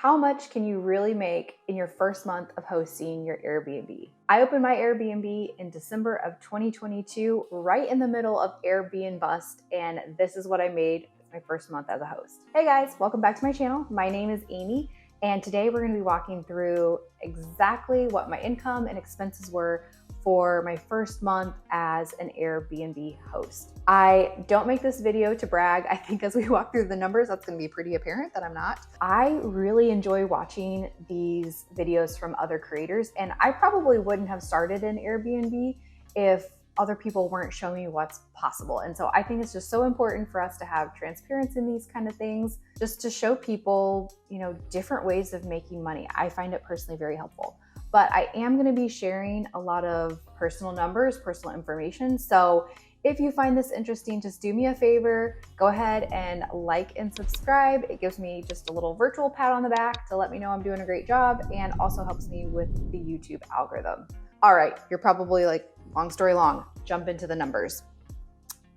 How much can you really make in your first month of hosting your Airbnb? I opened my Airbnb in December of 2022, right in the middle of Airbnbust, and this is what I made my first month as a host. Hey guys, welcome back to my channel. My name is Amy, and today we're going to be walking through exactly what my income and expenses were for my first month as an Airbnb host. I don't make this video to brag. I think as we walk through the numbers, that's gonna be pretty apparent that I'm not. I really enjoy watching these videos from other creators, and I probably wouldn't have started an Airbnb if other people weren't showing me what's possible. And so I think it's just so important for us to have transparency in these kind of things, just to show people, different ways of making money. I find it personally very helpful. But I am going to be sharing a lot of personal numbers, personal information. So if you find this interesting, just do me a favor, go ahead and like and subscribe. It gives me just a little virtual pat on the back to let me know I'm doing a great job, and also helps me with the YouTube algorithm. All right, you're probably like, long story long, jump into the numbers.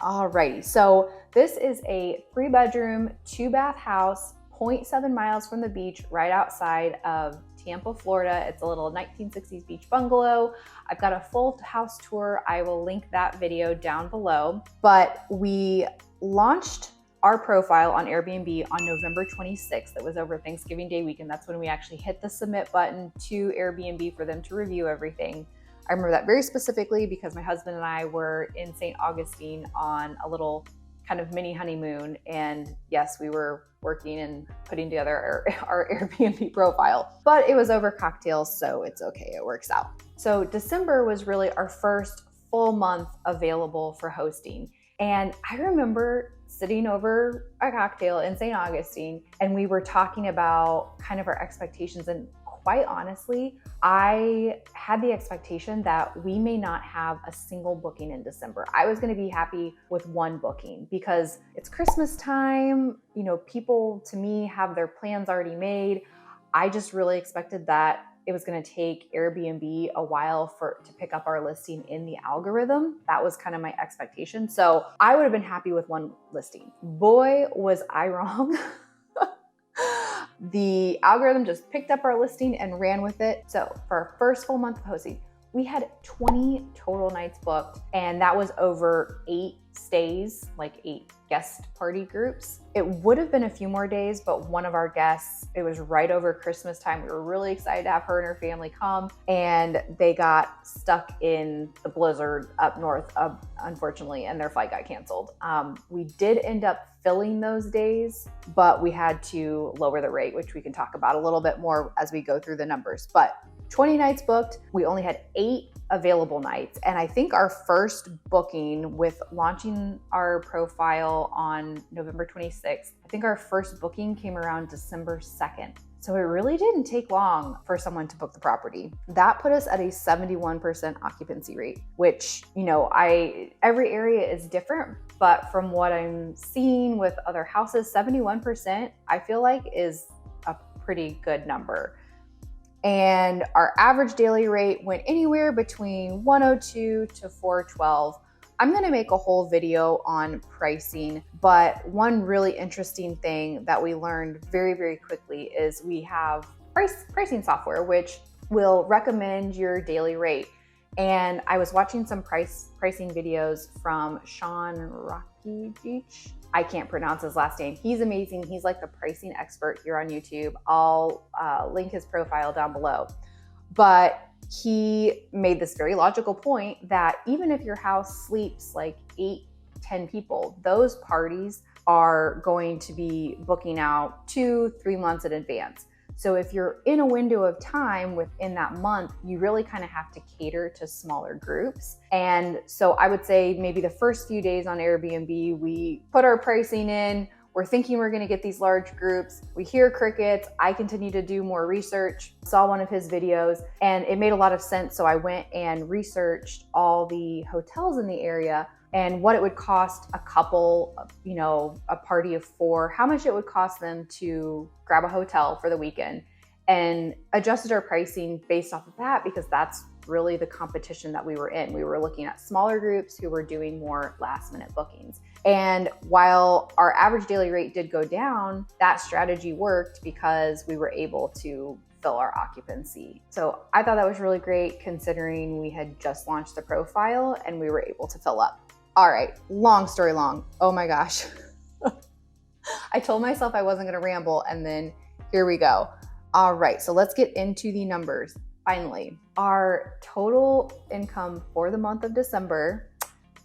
Alrighty, so this is a 3-bedroom, 2-bath house, 0.7 miles from the beach, right outside of Tampa, Florida. It's a little 1960s beach bungalow. I've got a full house tour. I will link that video down below. But we launched our profile on Airbnb on November 26th. It was over Thanksgiving Day weekend. That's when we actually hit the submit button to Airbnb for them to review everything. I remember that very specifically because my husband and I were in St. Augustine on a little kind of mini honeymoon. And yes, we were working and putting together our Airbnb profile, but it was over cocktails, so it's okay, it works out. So December was really our first full month available for hosting. And I remember sitting over a cocktail in St. Augustine, and we were talking about kind of our expectations. And quite honestly, I had the expectation that we may not have a single booking in December. I was going to be happy with one booking because it's Christmas time. People to me have their plans already made. I just really expected that it was going to take Airbnb a while to pick up our listing in the algorithm. That was kind of my expectation. So I would have been happy with one listing. Boy, was I wrong. The algorithm just picked up our listing and ran with it. So for our first full month of hosting, we had 20 total nights booked, and that was over 8 stays, like 8 guest party groups. It would have been a few more days, but one of our guests, it was right over Christmas time. We were really excited to have her and her family come, and they got stuck in the blizzard up north, unfortunately, and their flight got canceled. We did end up filling those days, but we had to lower the rate, which we can talk about a little bit more as we go through the numbers. But 20 nights booked, we only had 8 available nights. And I think our first booking, with launching our profile on November 26th, I think our first booking came around December 2nd. So it really didn't take long for someone to book the property. That put us at a 71% occupancy rate, which, every area is different, but from what I'm seeing with other houses, 71%, I feel like is a pretty good number. And our average daily rate went anywhere between $102 to $412. I'm going to make a whole video on pricing, but one really interesting thing that we learned very, very quickly is we have pricing software, which will recommend your daily rate. And I was watching some pricing videos from Sean Rocky Beach. I can't pronounce his last name. He's amazing. He's like the pricing expert here on YouTube. I'll link his profile down below. But he made this very logical point that even if your house sleeps like 8-10 people, those parties are going to be booking out 2-3 months in advance. So if you're in a window of time within that month, you really kind of have to cater to smaller groups. And so I would say maybe the first few days on Airbnb, we put our pricing in, we're thinking we're going to get these large groups. We hear crickets. I continue to do more research, saw one of his videos, and it made a lot of sense. So I went and researched all the hotels in the area and what it would cost a couple, a party of 4, how much it would cost them to grab a hotel for the weekend, and adjusted our pricing based off of that, because that's really the competition that we were in. We were looking at smaller groups who were doing more last minute bookings. And while our average daily rate did go down, that strategy worked because we were able to fill our occupancy. So I thought that was really great considering we had just launched the profile and we were able to fill up. All right, long story long. Oh my gosh. I told myself I wasn't gonna ramble, and then here we go. All right, so let's get into the numbers. Finally, our total income for the month of December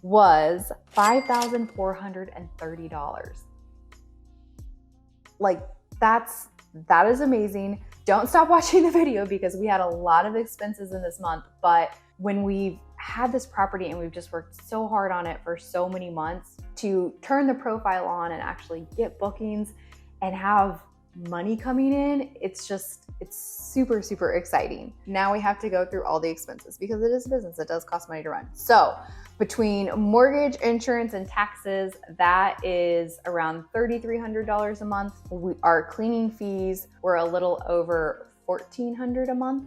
was $5,430. Like that is amazing. Don't stop watching the video because we had a lot of expenses in this month, but when we've had this property and we've just worked so hard on it for so many months to turn the profile on and actually get bookings and have money coming in, it's super, super exciting. Now we have to go through all the expenses because it is a business. It does cost money to run. So between mortgage, insurance, and taxes, that is around $3,300 a month. Our cleaning fees were a little over $1,400 a month.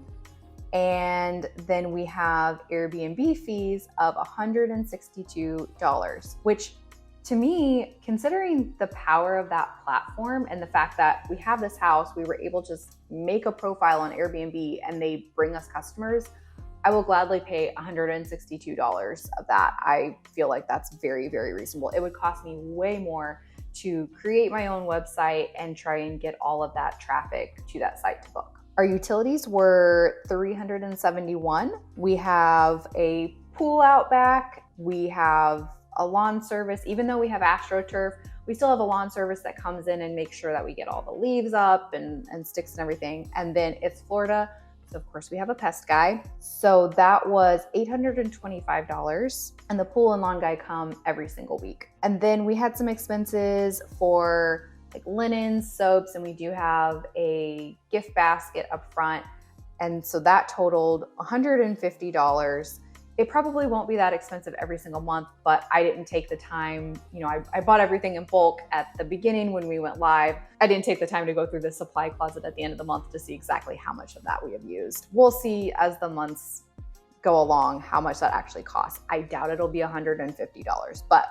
And then we have Airbnb fees of $162, which to me, considering the power of that platform and the fact that we have this house, we were able to just make a profile on Airbnb and they bring us customers, I will gladly pay $162 of that. I feel like that's very, very reasonable. It would cost me way more to create my own website and try and get all of that traffic to that site to book. Our utilities were $371. We have a pool out back. We have a lawn service. Even though we have AstroTurf, we still have a lawn service that comes in and makes sure that we get all the leaves up and sticks and everything. And then it's Florida, so of course we have a pest guy. So that was $825, and the pool and lawn guy come every single week. And then we had some expenses for like linens, soaps, and we do have a gift basket up front. And so that totaled $150. It probably won't be that expensive every single month, but I didn't take the time. I bought everything in bulk at the beginning when we went live. I didn't take the time to go through the supply closet at the end of the month to see exactly how much of that we have used. We'll see as the months go along how much that actually costs. I doubt it'll be $150, but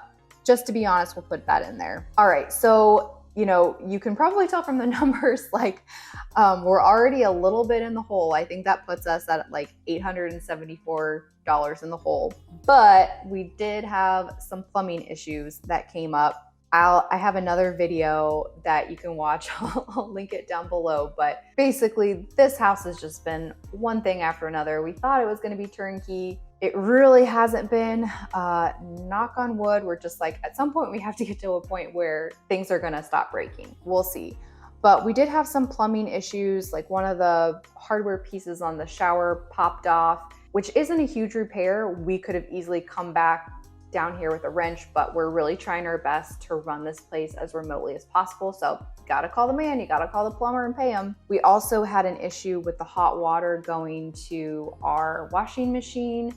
just to be honest, we'll put that in there. All right, so you can probably tell from the numbers, we're already a little bit in the hole. I think that puts us at like $874 in the hole, but we did have some plumbing issues that came up. I have another video that you can watch. I'll link it down below, but basically this house has just been one thing after another. We thought it was going to be turnkey. It really hasn't been. Knock on wood, we're just like, at some point we have to get to a point where things are gonna stop breaking. We'll see. But we did have some plumbing issues, like one of the hardware pieces on the shower popped off, which isn't a huge repair. We could have easily come back down here with a wrench, but we're really trying our best to run this place as remotely as possible. So you gotta call the man, you gotta call the plumber and pay him. We also had an issue with the hot water going to our washing machine.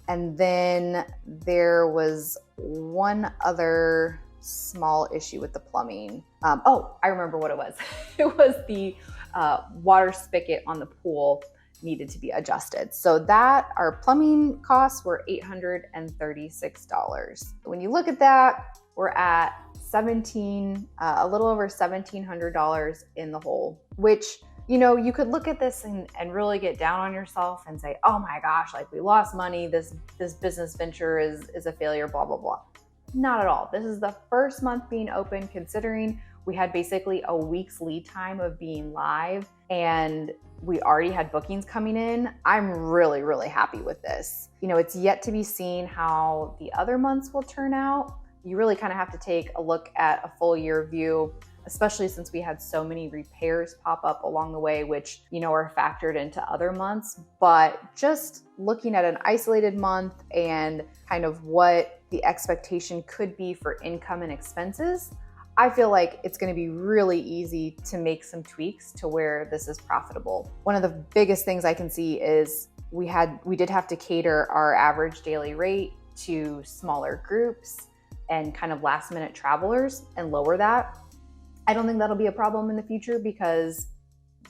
And then there was one other small issue with the plumbing. I remember what it was. It was the water spigot on the pool needed to be adjusted. So our plumbing costs were $836. When you look at that, we're at a little over $1,700 in the hole, which you could look at this and really get down on yourself and say, oh my gosh, we lost money. This business venture is a failure, blah, blah, blah. Not at all. This is the first month being open, considering we had basically a week's lead time of being live and we already had bookings coming in. I'm really, really happy with this. It's yet to be seen how the other months will turn out. You really kind of have to take a look at a full year view, especially since we had so many repairs pop up along the way, which, are factored into other months. But just looking at an isolated month and kind of what the expectation could be for income and expenses, I feel like it's going to be really easy to make some tweaks to where this is profitable. One of the biggest things I can see is we did have to cater our average daily rate to smaller groups and kind of last minute travelers and lower that. I don't think that'll be a problem in the future because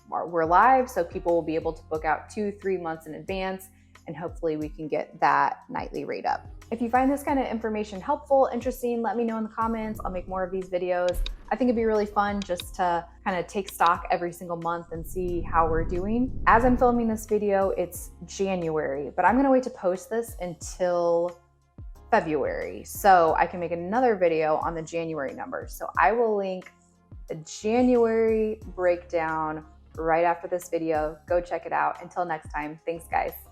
we're live, so people will be able to book out 2-3 months in advance and hopefully we can get that nightly rate up. If you find this kind of information helpful, interesting, let me know in the comments. I'll make more of these videos. I think it'd be really fun just to kind of take stock every single month and see how we're doing. As I'm filming this video, it's January, but I'm gonna wait to post this until February so I can make another video on the January numbers. So I will link the January breakdown right after this video. Go check it out. Until next time, thanks guys.